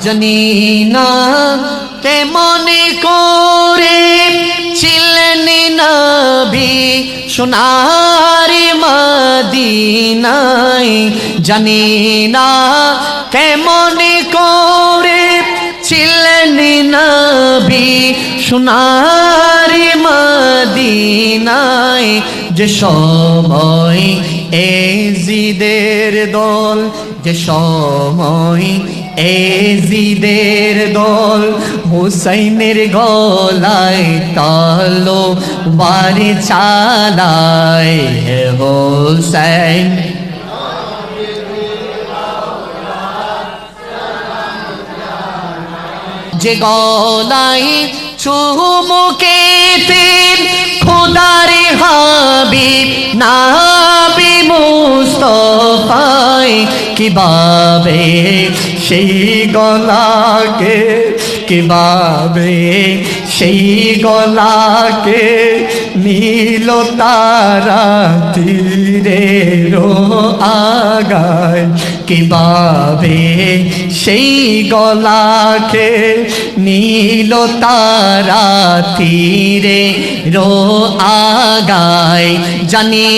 জানি না কেমন করে ছিলেন নবী সোনার মদিনায়, জানি না কেমন করে ছিলেন নবী সোনার মদিনায়। যে সময় এজিদের দল, যে সময় এজিদের দল হুসাইনের গলায় তলোয়ার চালায়, হুসাইন যে গলায় চুমুকেতে খোদার হাবিব নবী মুস্তাফায়, কিভাবে সেই গলাকে, কিভাবে সেই গলাকে নীল তারা তীরের আগায়, কিভাবে সেই গলাকে নীল তারা তীরের আগায়। জানি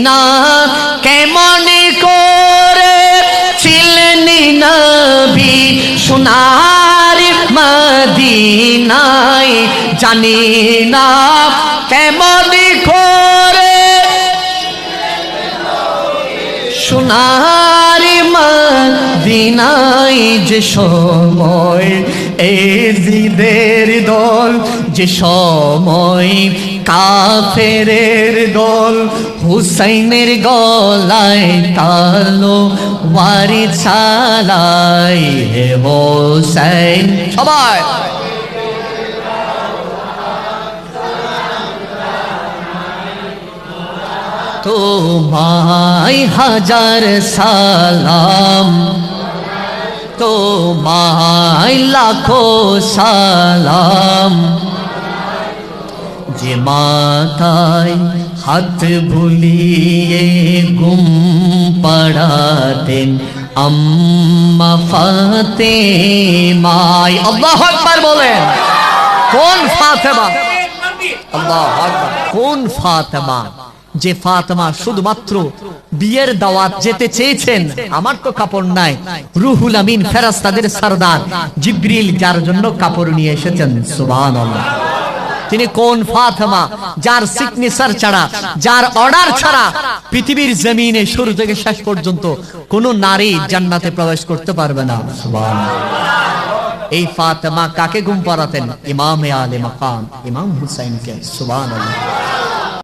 না কেমন করে ছিলেন নবী সোনার মদিনায়, জানি না কেমন করে সোনার মদিনায়। যে সময় এজিদের দল, যে সময় কাফেরের দল হুসাইনের গলায় তলোয়ার চালায়, হে হুসাইন সবাই তোমায় হাজার সালাম, তোমায় লাখো সালাম। যে মাথায় হাত বুলিয়ে ঘুম পড়াতেন আম্মা ফাতেমায়। আল্লাহু আকবার বলেন। কোন ফাতেমা? আল্লাহু আকবার। কোন ফাতেমা? যে ফাতেমা শুধুমাত্র বিয়ের দাওয়াত যেতে চেয়েছেন, আমার তো কাপড় নাই, রুহুল আমিন ফেরেশতাদের সরদার জিবরিল যার জন্য কাপড় নিয়ে এসেছেন। সুবহানাল্লাহ। তিনি কোন ফাতেমা? যার সিগনেচার ছাড়া, যার অর্ডার ছাড়া পৃথিবীর জমিনে শুরু থেকে শেষ পর্যন্ত কোন নারী জান্নাতে প্রবেশ করতে পারবে না। সুবহানাল্লাহ। এই ফাতেমা কাকে ঘুম পাড়াতেন? ইমামে আলে মাকাম ইমাম হুসাইনকে। সুবহানাল্লাহ।